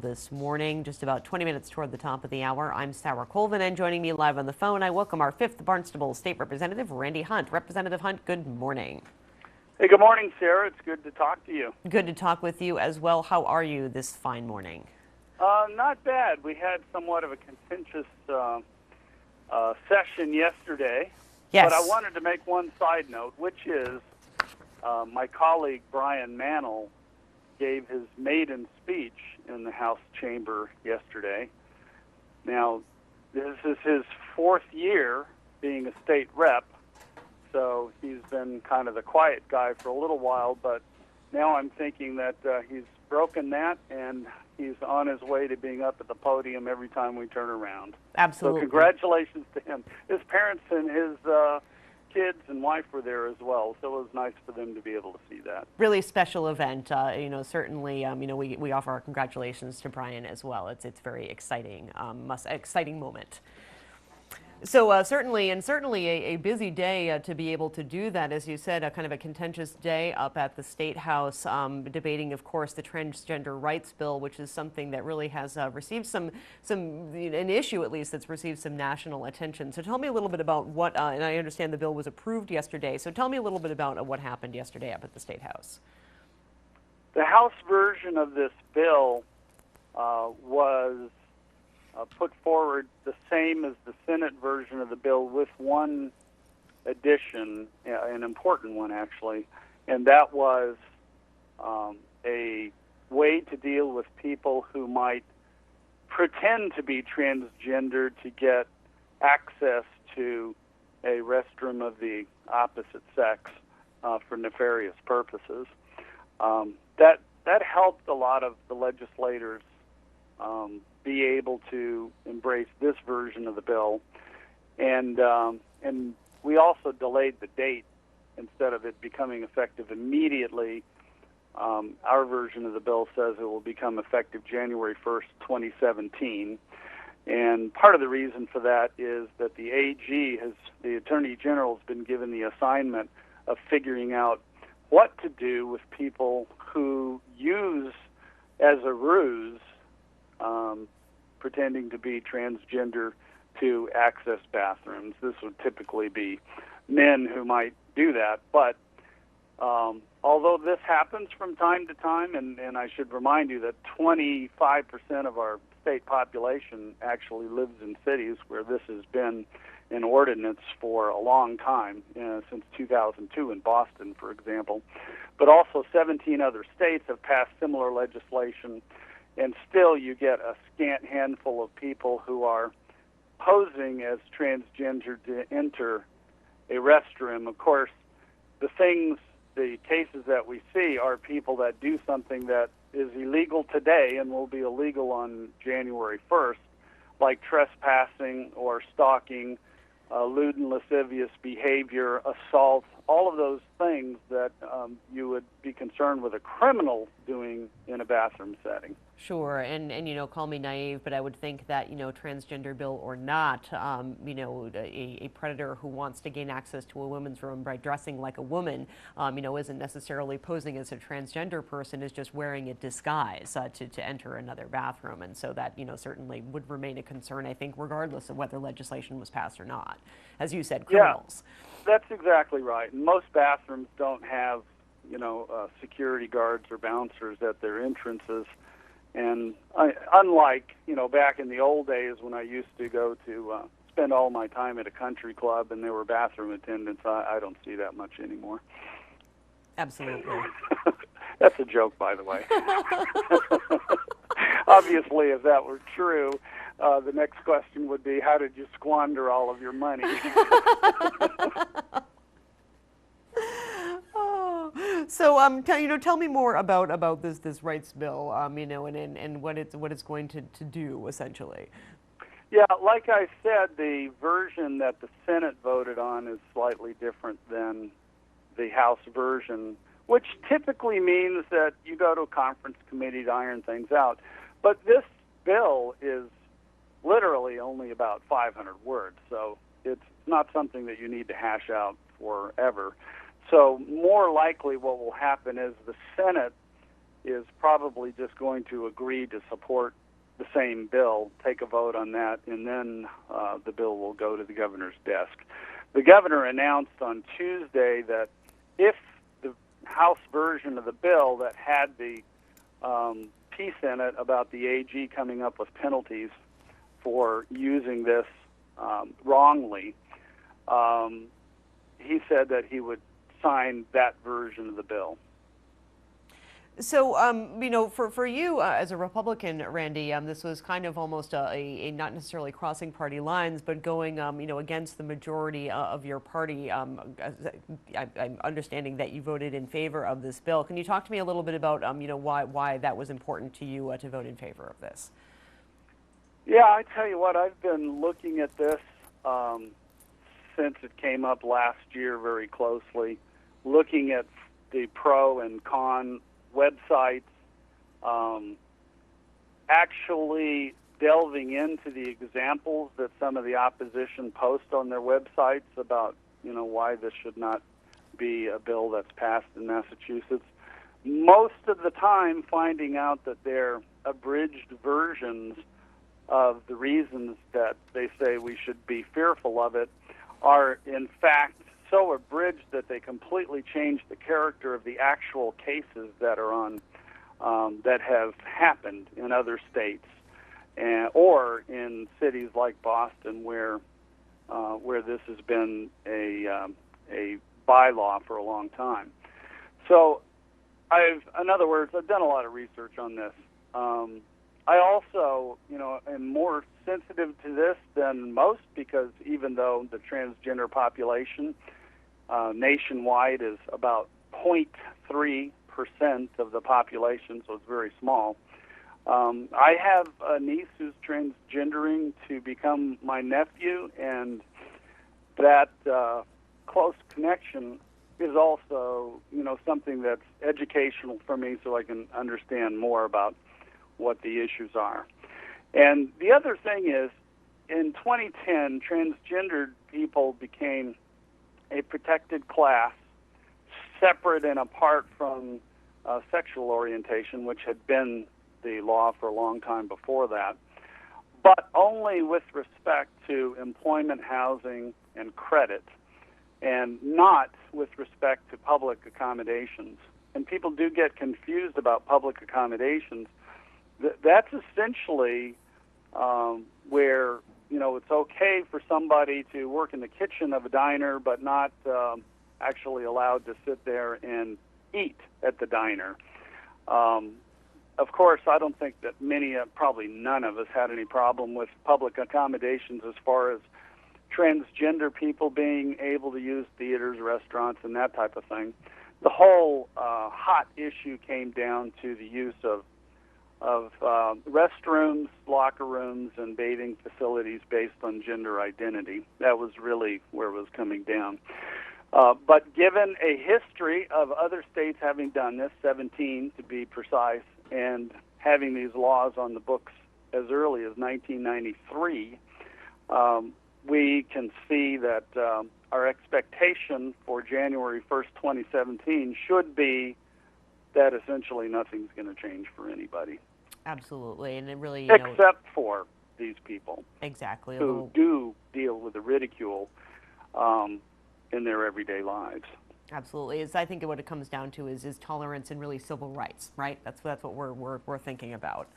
This Morning, just about 20 minutes toward the top of the hour. I'm Sarah Colvin, and joining me live on the phone, I welcome our 5th Barnstable State Representative, Randy Hunt. Representative Hunt, good morning. Hey, good morning, Sarah. It's good to talk to you. Good to talk with you as well. How are you this fine morning? Not bad. We had somewhat of a contentious session yesterday. Yes. But I wanted to make one side note, which is my colleague Brian Mannell gave his maiden speech in the House chamber yesterday. Now, this is his 4th year being a state rep, so he's been kind of the quiet guy for a little while, but now I'm thinking that he's broken that, and he's on his way to being up at the podium every time we turn around. Absolutely. So congratulations to him. His parents and his kids and wife were there as well, so it was nice for them to be able to see that. Really special event. Certainly, we offer our congratulations to Brian as well. It's very exciting, exciting moment. So certainly a busy day to be able to do that, as you said, kind of a contentious day up at the State House, debating, of course, the transgender rights bill, which is something that really has received an issue at least that's received some national attention. So tell me a little bit about what, and I understand the bill was approved yesterday, so tell me a little bit about what happened yesterday up at the State House. The House version of this bill was put forward the same as the Senate version of the bill, with one addition, an important one actually, and that was a way to deal with people who might pretend to be transgender to get access to a restroom of the opposite sex for nefarious purposes. That helped a lot of the legislators be able to embrace this version of the bill, and we also delayed the date instead of it becoming effective immediately. Our version of the bill says it will become effective January 1st, 2017, and part of the reason for that is that the the Attorney General, has been given the assignment of figuring out what to do with people who use as a ruse pretending to be transgender to access bathrooms. This would typically be men who might do that, but although this happens from time to time, and I should remind you that 25% of our state population actually lives in cities where this has been an ordinance for a long time, since 2002 in Boston, for example, but also 17 other states have passed similar legislation. And still you get a scant handful of people who are posing as transgender to enter a restroom. Of course, the cases that we see are people that do something that is illegal today and will be illegal on January 1st, like trespassing or stalking, lewd and lascivious behavior, assault, all of those things that you would be concerned with a criminal doing in a bathroom setting. Sure, and call me naive, but I would think that, transgender bill or not, a predator who wants to gain access to a woman's room by dressing like a woman, isn't necessarily posing as a transgender person, is just wearing a disguise to enter another bathroom. And so that, certainly would remain a concern, I think, regardless of whether legislation was passed or not. As you said, criminals. Yeah, that's exactly right. And most bathrooms don't have, security guards or bouncers at their entrances. And unlike, back in the old days when I used to go to spend all my time at a country club and there were bathroom attendants, I don't see that much anymore. Absolutely. That's a joke, by the way. Obviously, if that were true, the next question would be, how did you squander all of your money? So, tell me more about this rights bill, and what it's going to do essentially. Yeah, like I said, the version that the Senate voted on is slightly different than the House version, which typically means that you go to a conference committee to iron things out. But this bill is literally only about 500 words, so it's not something that you need to hash out forever. So more likely what will happen is the Senate is probably just going to agree to support the same bill, take a vote on that, and then the bill will go to the governor's desk. The governor announced on Tuesday that if the House version of the bill that had the piece in it about the AG coming up with penalties for using this wrongly, he said that he would sign that version of the bill. So, for you as a Republican, Randy, this was kind of almost a not necessarily crossing party lines, but going, against the majority of your party. I'm understanding that you voted in favor of this bill. Can you talk to me a little bit about, why that was important to you to vote in favor of this? Yeah, I tell you what, I've been looking at this since it came up last year very closely, looking at the pro and con websites, actually delving into the examples that some of the opposition post on their websites about, why this should not be a bill that's passed in Massachusetts. Most of the time finding out that they're abridged versions of the reasons that they say we should be fearful of it are in fact so abridged that they completely change the character of the actual cases that are on that have happened in other states or in cities like Boston where this has been a bylaw for a long time. So in other words, I've done a lot of research on this. I also, am more sensitive to this than most because even though the transgender population nationwide is about 0.3% of the population, so it's very small. I have a niece who's transgendering to become my nephew, and that close connection is also, something that's educational for me so I can understand more about what the issues are. And the other thing is, in 2010, transgendered people became a protected class separate and apart from sexual orientation, which had been the law for a long time before that, but only with respect to employment, housing, and credit, and not with respect to public accommodations. And people do get confused about public accommodations. That's essentially where, it's okay for somebody to work in the kitchen of a diner, but not actually allowed to sit there and eat at the diner. Of course, I don't think that probably none of us had any problem with public accommodations as far as transgender people being able to use theaters, restaurants, and that type of thing. The whole hot issue came down to the use of restrooms, locker rooms, and bathing facilities based on gender identity. That was really where it was coming down. But given a history of other states having done this, 17 to be precise, and having these laws on the books as early as 1993, we can see that our expectation for January 1st, 2017 should be that essentially nothing's going to change for anybody. Absolutely, and it really, except for these people, exactly, who do deal with the ridicule in their everyday lives. Absolutely, I think what it comes down to is tolerance and really civil rights, right? That's what we're thinking about.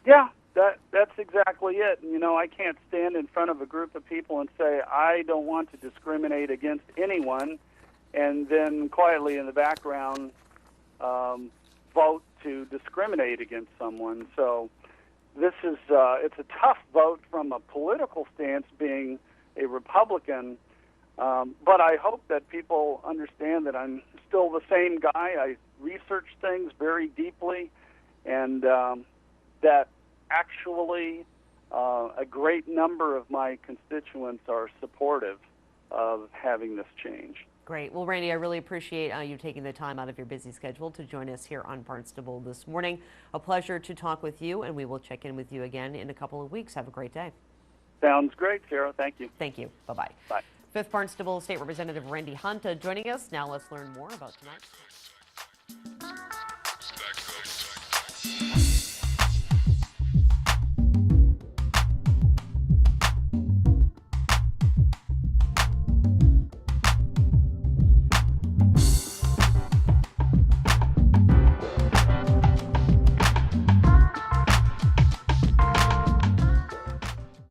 Yeah, that's exactly it. I can't stand in front of a group of people and say I don't want to discriminate against anyone, and then quietly in the background vote to discriminate against someone. So this is it's a tough vote from a political stance, being a Republican, but I hope that people understand that I'm still the same guy. I research things very deeply, and that actually a great number of my constituents are supportive of having this change. Great. Well, Randy, I really appreciate you taking the time out of your busy schedule to join us here on Barnstable This Morning. A pleasure to talk with you, and we will check in with you again in a couple of weeks. Have a great day. Sounds great, Sarah. Thank you. Thank you. Bye-bye. Bye. 5th Barnstable State Representative Randy Hunt joining us. Now let's learn more about tonight.